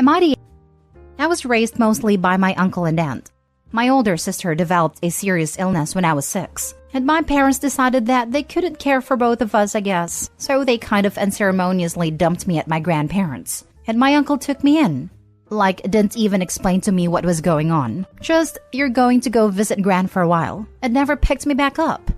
I was raised mostly by my uncle and aunt. My older sister developed a serious illness when I was 6, and my parents decided that they couldn't care for both of us, I guess, so they kind of unceremoniously dumped me at my grandparents, and my uncle took me in. Like, didn't even explain to me what was going on. Just, you're going to go visit Gran for a while, and never picked me back up.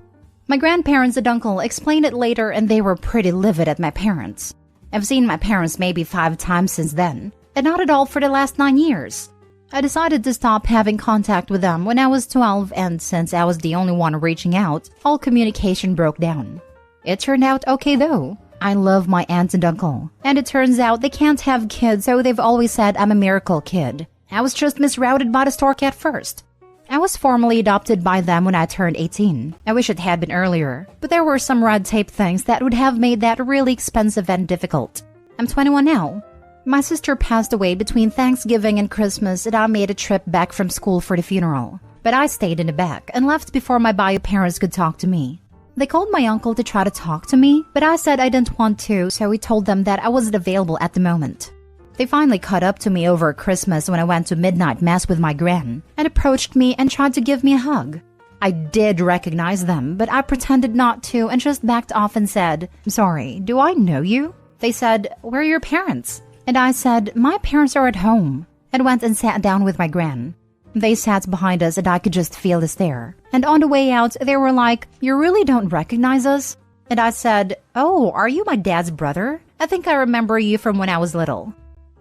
My grandparents and uncle explained it later, and they were pretty livid at my parents. I've seen my parents maybe 5 times since then, and not at all for the last 9 years. I decided to stop having contact with them when I was 12, and since I was the only one reaching out, all communication broke down. It turned out okay though. I love my aunt and uncle, and it turns out they can't have kids, so they've always said I'm a miracle kid. I was just misrouted by the stork at first. I was formally adopted by them when I turned 18. I wish it had been earlier, but there were some red tape things that would have made that really expensive and difficult. I'm 21 now. My sister passed away between Thanksgiving and Christmas, and I made a trip back from school for the funeral. But I stayed in the back and left before my bio parents could talk to me. They called my uncle to try to talk to me, but I said I didn't want to, so he told them that I wasn't available at the moment. They finally caught up to me over Christmas when I went to midnight mass with my gran, and approached me and tried to give me a hug. I did recognize them, but I pretended not to and just backed off and said, "Sorry, do I know you?" They said, "Where are your parents?" And I said, "My parents are at home," and went and sat down with my gran. They sat behind us and I could just feel the stare. And on the way out, they were like, "You really don't recognize us?" And I said, "Oh, are you my dad's brother? I think I remember you from when I was little."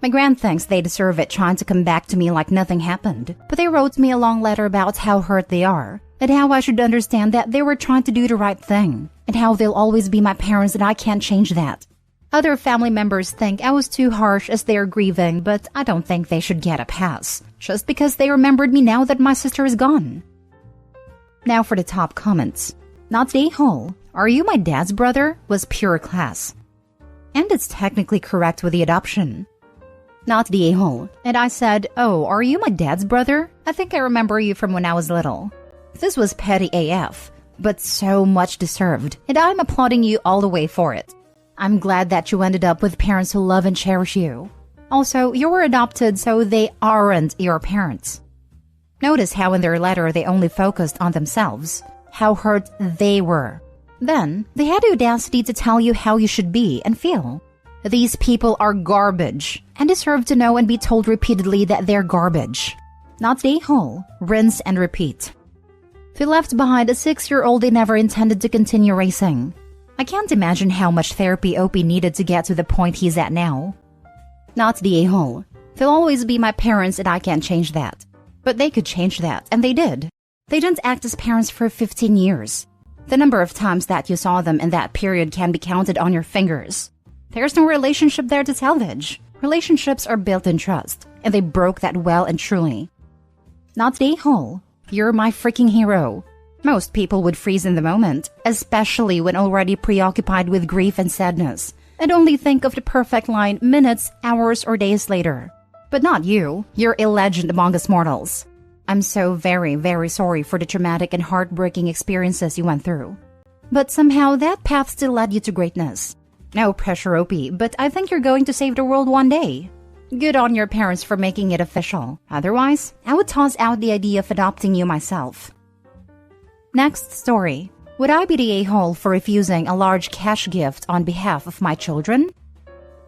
My gran thinks they deserve it trying to come back to me like nothing happened, but they wrote me a long letter about how hurt they are, and how I should understand that they were trying to do the right thing, and how they'll always be my parents and I can't change that. Other family members think I was too harsh as they are grieving, but I don't think they should get a pass, just because they remembered me now that my sister is gone. Now for the top comments. Not the a-hole. "Are you my dad's brother?" was pure class. And it's technically correct with the adoption. Not the a-hole. And I said, "Oh, are you my dad's brother? I think I remember you from when I was little." This was petty AF, but so much deserved, and I'm applauding you all the way for it. I'm glad that you ended up with parents who love and cherish you. Also, you were adopted, so they aren't your parents. Notice how in their letter they only focused on themselves, how hurt they were. Then, they had the audacity to tell you how you should be and feel. These people are garbage, and deserve to know and be told repeatedly that they're garbage. Not the a-hole. Rinse and repeat. They left behind a 6-year-old they never intended to continue raising. I can't imagine how much therapy Opie needed to get to the point he's at now. Not the a-hole. They'll always be my parents and I can't change that. But they could change that, and they did. They didn't act as parents for 15 years. The number of times that you saw them in that period can be counted on your fingers. There's no relationship there to salvage. Relationships are built in trust, and they broke that well and truly. Not the a-hole. You're my freaking hero. Most people would freeze in the moment, especially when already preoccupied with grief and sadness, and only think of the perfect line minutes, hours, or days later. But not you. You're a legend among us mortals. I'm so very, very sorry for the traumatic and heartbreaking experiences you went through. But somehow that path still led you to greatness. No pressure, Opie, but I think you're going to save the world one day. Good on your parents for making it official. Otherwise, I would toss out the idea of adopting you myself. Next story. Would I be the a-hole for refusing a large cash gift on behalf of my children?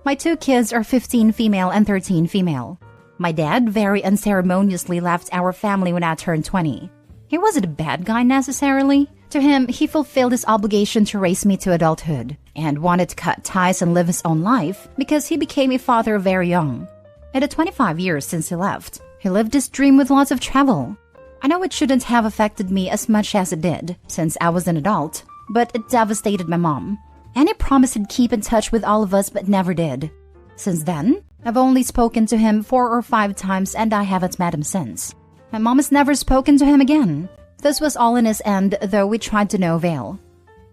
My 2 kids are 15 female and 13 female. My dad very unceremoniously left our family when I turned 20. He wasn't a bad guy necessarily. To him, he fulfilled his obligation to raise me to adulthood, and wanted to cut ties and live his own life because he became a father very young. In the 25 years since he left, he lived his dream with lots of travel. I know it shouldn't have affected me as much as it did, since I was an adult, but it devastated my mom. And he promised he'd keep in touch with all of us, but never did. Since then, I've only spoken to him 4 or 5 times, and I haven't met him since. My mom has never spoken to him again. This was all in his end, though we tried to no avail.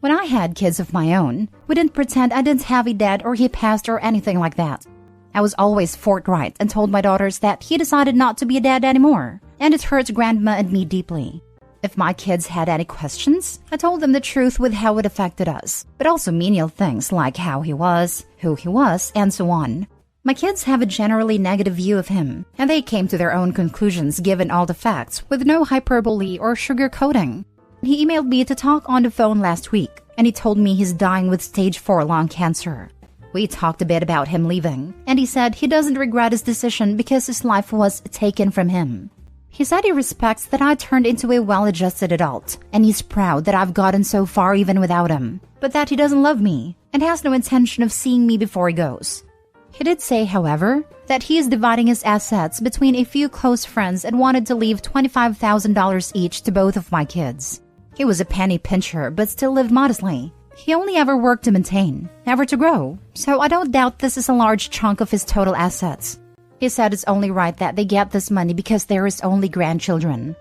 When I had kids of my own, we didn't pretend I didn't have a dad or he passed or anything like that. I was always forthright and told my daughters that he decided not to be a dad anymore, and it hurt Grandma and me deeply. If my kids had any questions, I told them the truth with how it affected us, but also menial things like how he was, who he was, and so on. My kids have a generally negative view of him, and they came to their own conclusions given all the facts with no hyperbole or sugarcoating. He emailed me to talk on the phone last week, and he told me he's dying with stage 4 lung cancer. We talked a bit about him leaving, and he said he doesn't regret his decision because his life was taken from him. He said he respects that I turned into a well-adjusted adult, and he's proud that I've gotten so far even without him, but that he doesn't love me and has no intention of seeing me before he goes. He did say, however, that he is dividing his assets between a few close friends and wanted to leave $25,000 each to both of my kids. He was a penny pincher but still lived modestly. He only ever worked to maintain, never to grow, so I don't doubt this is a large chunk of his total assets. He said it's only right that they get this money because there is only grandchildren.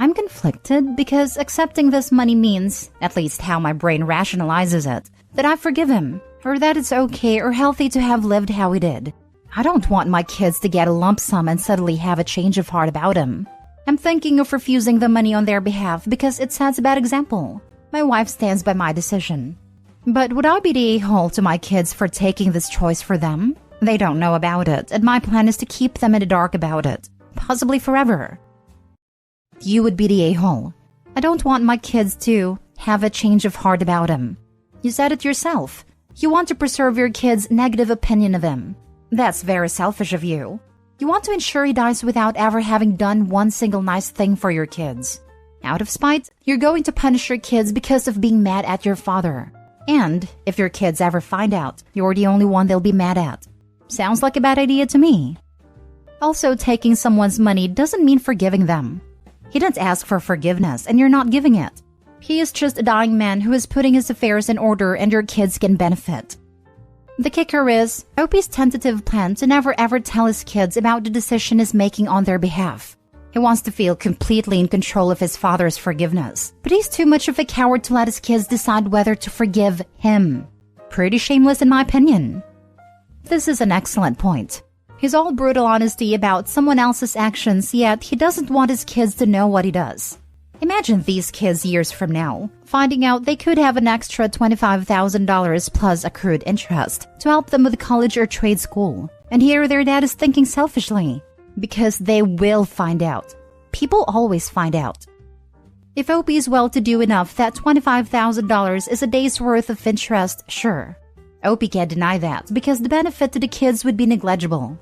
I'm conflicted because accepting this money means, at least how my brain rationalizes it, that I forgive him, or that it's okay or healthy to have lived how he did. I don't want my kids to get a lump sum and suddenly have a change of heart about him. I'm thinking of refusing the money on their behalf because it sets a bad example. My wife stands by my decision. But would I be the a-hole to my kids for taking this choice for them? They don't know about it, and my plan is to keep them in the dark about it, possibly forever. You would be the a-hole. I don't want my kids to have a change of heart about him. You said it yourself. You want to preserve your kids' negative opinion of him. That's very selfish of you. You want to ensure he dies without ever having done one single nice thing for your kids. Out of spite, you're going to punish your kids because of being mad at your father. And if your kids ever find out, you're the only one they'll be mad at. Sounds like a bad idea to me. Also, taking someone's money doesn't mean forgiving them. He didn't ask for forgiveness, and you're not giving it. He is just a dying man who is putting his affairs in order, and your kids can benefit. The kicker is Opie's tentative plan to never ever tell his kids about the decision he's making on their behalf. He wants to feel completely in control of his father's forgiveness, but he's too much of a coward to let his kids decide whether to forgive him. Pretty shameless in my opinion. This is an excellent point. He's all brutal honesty about someone else's actions, yet he doesn't want his kids to know what he does. Imagine these kids years from now, finding out they could have an extra $25,000 plus accrued interest to help them with college or trade school, and here their dad is thinking selfishly. Because they will find out. People always find out. If Opie is well-to-do enough that $25,000 is a day's worth of interest, sure. Opie can't deny that because the benefit to the kids would be negligible.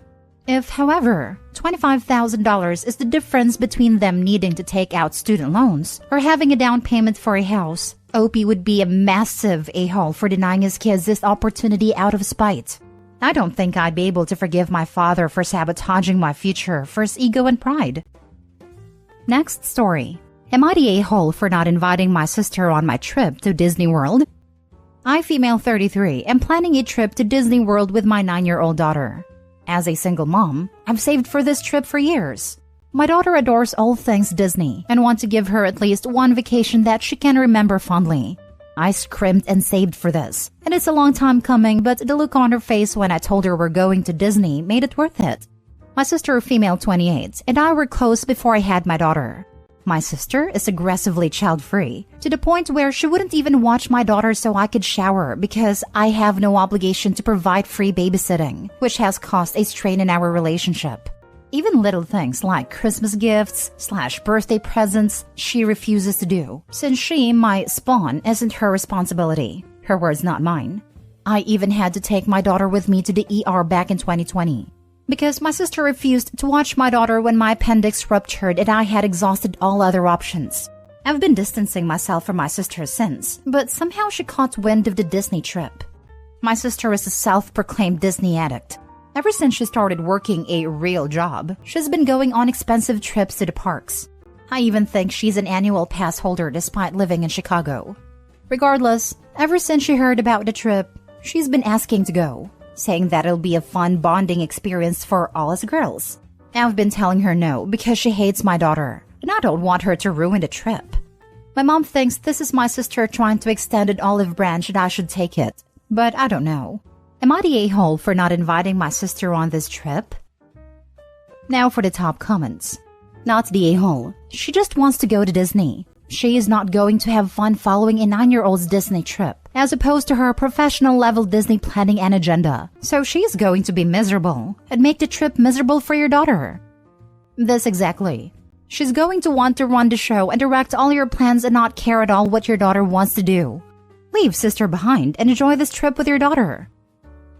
If, however, $25,000 is the difference between them needing to take out student loans or having a down payment for a house, Opie would be a massive a-hole for denying his kids this opportunity out of spite. I don't think I'd be able to forgive my father for sabotaging my future for his ego and pride. Next story. Am I the a-hole for not inviting my sister on my trip to Disney World? I, female 33, am planning a trip to Disney World with my 9-year-old daughter. As a single mom, I've saved for this trip for years. My daughter adores all things Disney and want to give her at least one vacation that she can remember fondly. I scrimped and saved for this, and it's a long time coming, but the look on her face when I told her we're going to Disney made it worth it. My sister, female 28, and I were close before I had my daughter. My sister is aggressively child-free, to the point where she wouldn't even watch my daughter so I could shower because I have no obligation to provide free babysitting, which has caused a strain in our relationship. Even little things like Christmas gifts / birthday presents she refuses to do, since she, my spawn, isn't her responsibility. Her words, not mine. I even had to take my daughter with me to the ER back in 2020. Because my sister refused to watch my daughter when my appendix ruptured and I had exhausted all other options. I've been distancing myself from my sister since, but somehow she caught wind of the Disney trip. My sister is a self-proclaimed Disney addict. Ever since she started working a real job, she's been going on expensive trips to the parks. I even think she's an annual pass holder despite living in Chicago. Regardless, ever since she heard about the trip, she's been asking to go, saying that it'll be a fun bonding experience for all us girls. I've been telling her no because she hates my daughter, and I don't want her to ruin the trip. My mom thinks this is my sister trying to extend an olive branch and I should take it, but I don't know. Am I the a-hole for not inviting my sister on this trip? Now for the top comments. Not the a-hole. She just wants to go to Disney. She is not going to have fun following a 9-year-old's Disney trip. as opposed to her professional-level Disney planning and agenda. So she's going to be miserable and make the trip miserable for your daughter. This exactly. She's going to want to run the show and direct all your plans and not care at all what your daughter wants to do. Leave sister behind and enjoy this trip with your daughter.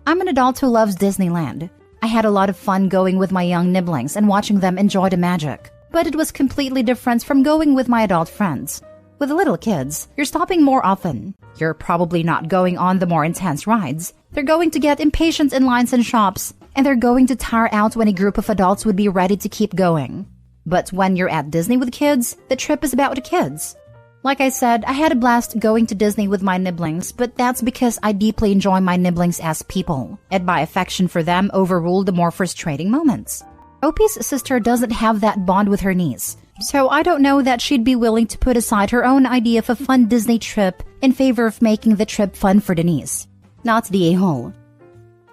I'm an adult who loves Disneyland. I had a lot of fun going with my young nibblings and watching them enjoy the magic. But it was completely different from going with my adult friends. With the little kids, you're stopping more often. You're probably not going on the more intense rides. They're going to get impatient in lines and shops, and they're going to tire out when a group of adults would be ready to keep going. But when you're at Disney with kids, the trip is about the kids. Like I said, I had a blast going to Disney with my nibblings, but that's because I deeply enjoy my nibblings as people, and my affection for them overruled the more frustrating moments. Opie's sister doesn't have that bond with her niece, so I don't know that she'd be willing to put aside her own idea of a fun Disney trip in favor of making the trip fun for the niece. Not the a-hole.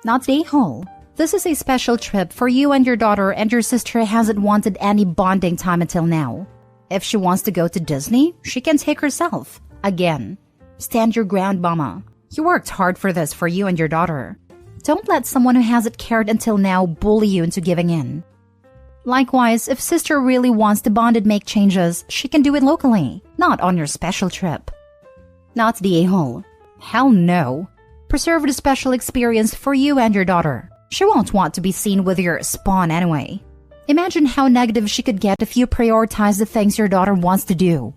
Not the a-hole. This is a special trip for you and your daughter, and your sister hasn't wanted any bonding time until now. If she wants to go to Disney, she can take herself. Again. Stand your ground, mama. You worked hard for this for you and your daughter. Don't let someone who hasn't cared until now bully you into giving in. Likewise, if sister really wants to bond and make changes, she can do it locally, not on your special trip. Not the a-hole. Hell no. Preserve the special experience for you and your daughter. She won't want to be seen with your spawn anyway. Imagine how negative she could get if you prioritize the things your daughter wants to do.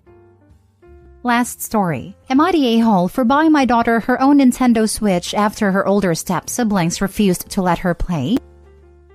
Last story. Am I the a-hole for buying my daughter her own Nintendo Switch after her older step-siblings refused to let her play?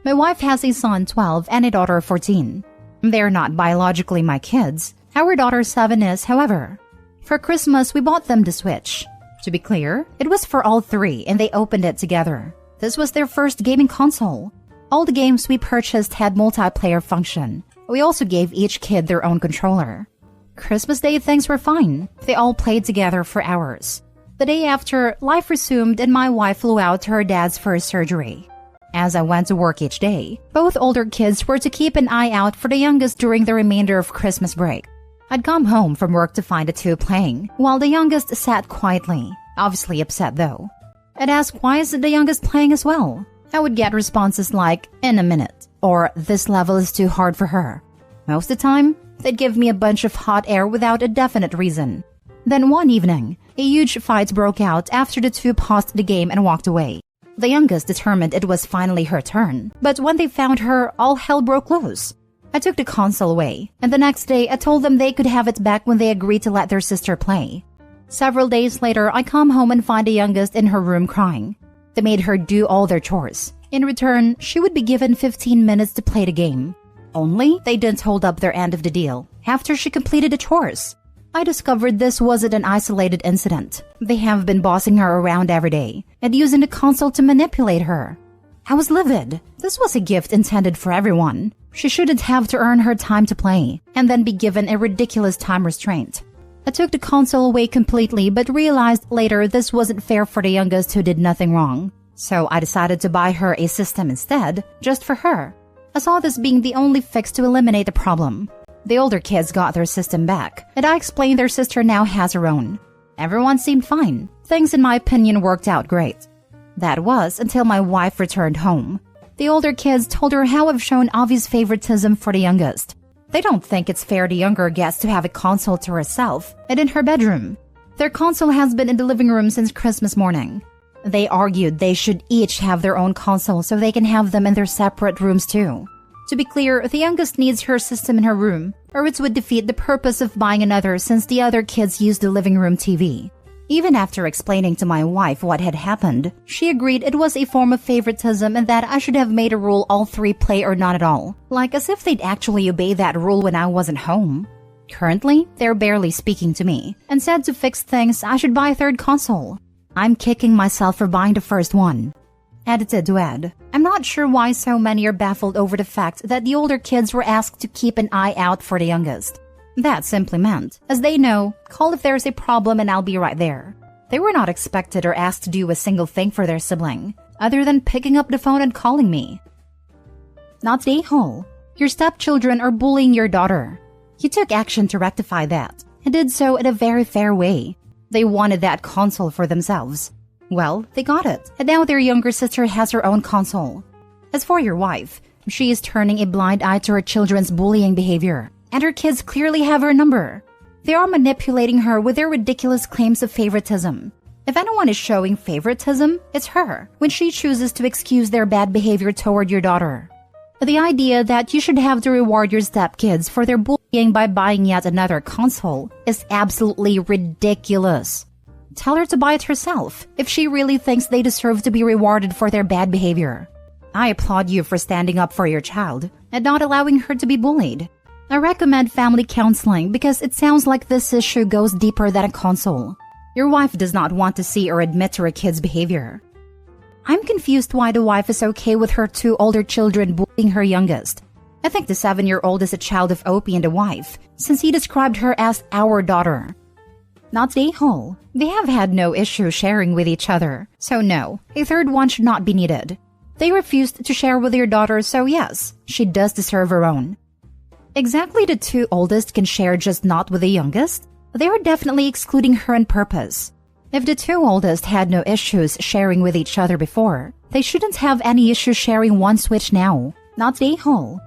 My wife has a son, 12, and a daughter, 14. They're not biologically my kids. Our daughter, 7, is, however. For Christmas, we bought them the Switch. To be clear, it was for all three, and they opened it together. This was their first gaming console. All the games we purchased had multiplayer function. We also gave each kid their own controller. Christmas Day, things were fine. They all played together for hours. The day after, life resumed and my wife flew out to her dad's for his surgery. As I went to work each day, both older kids were to keep an eye out for the youngest during the remainder of Christmas break. I'd come home from work to find the two playing, while the youngest sat quietly, obviously upset though. I'd ask why is the youngest playing as well? I would get responses like, in a minute, or this level is too hard for her. Most of the time, they'd give me a bunch of hot air without a definite reason. Then one evening, a huge fight broke out after the two paused the game and walked away. The youngest determined it was finally her turn, but when they found her, all hell broke loose. I took the console away, and the next day I told them they could have it back when they agreed to let their sister play. Several days later, I come home and find the youngest in her room crying. They made her do all their chores. In return, she would be given 15 minutes to play the game. Only, they didn't hold up their end of the deal after she completed the chores. I discovered this wasn't an isolated incident. They have been bossing her around every day and using the console to manipulate her. I was livid. This was a gift intended for everyone. She shouldn't have to earn her time to play and then be given a ridiculous time restraint. I took the console away completely but realized later this wasn't fair for the youngest who did nothing wrong. So I decided to buy her a system instead, just for her. I saw this being the only fix to eliminate the problem. The older kids got their system back, and I explained their sister now has her own. Everyone seemed fine. Things, in my opinion, worked out great. That was until my wife returned home. The older kids told her how I've shown obvious favoritism for the youngest. They don't think it's fair the younger gets to have a console to herself and in her bedroom. Their console has been in the living room since Christmas morning. They argued they should each have their own console so they can have them in their separate rooms too. To be clear, the youngest needs her system in her room, or it would defeat the purpose of buying another since the other kids use the living room TV. Even after explaining to my wife what had happened, she agreed it was a form of favoritism and that I should have made a rule all three play or not at all, like as if they'd actually obey that rule when I wasn't home. Currently, they're barely speaking to me, and said to fix things I should buy a third console. I'm kicking myself for buying the first one. Edited to add, I'm not sure why so many are baffled over the fact that the older kids were asked to keep an eye out for the youngest. That simply meant, as they know, call if there's a problem and I'll be right there. They were not expected or asked to do a single thing for their sibling, other than picking up the phone and calling me. Not the a-hole. Your stepchildren are bullying your daughter. You took action to rectify that, and did so in a very fair way. They wanted that console for themselves. Well, they got it, and now their younger sister has her own console. As for your wife, she is turning a blind eye to her children's bullying behavior, and her kids clearly have her number. They are manipulating her with their ridiculous claims of favoritism. If anyone is showing favoritism, it's her, when she chooses to excuse their bad behavior toward your daughter. The idea that you should have to reward your stepkids for their bullying by buying yet another console is absolutely ridiculous. Tell her to buy it herself if she really thinks they deserve to be rewarded for their bad behavior. I applaud you for standing up for your child and not allowing her to be bullied. I recommend family counseling because it sounds like this issue goes deeper than a console. Your wife does not want to see or admit to her kid's behavior. I'm confused why the wife is okay with her two older children bullying her youngest. I think the 7-year-old is a child of Opie and the wife, since he described her as our daughter. Not the whole. They have had no issue sharing with each other, so no, a third one should not be needed. They refused to share with your daughter, so yes, she does deserve her own. Exactly the two oldest can share, just not with the youngest? They are definitely excluding her on purpose. If the two oldest had no issues sharing with each other before, they shouldn't have any issues sharing one Switch now. Not the whole.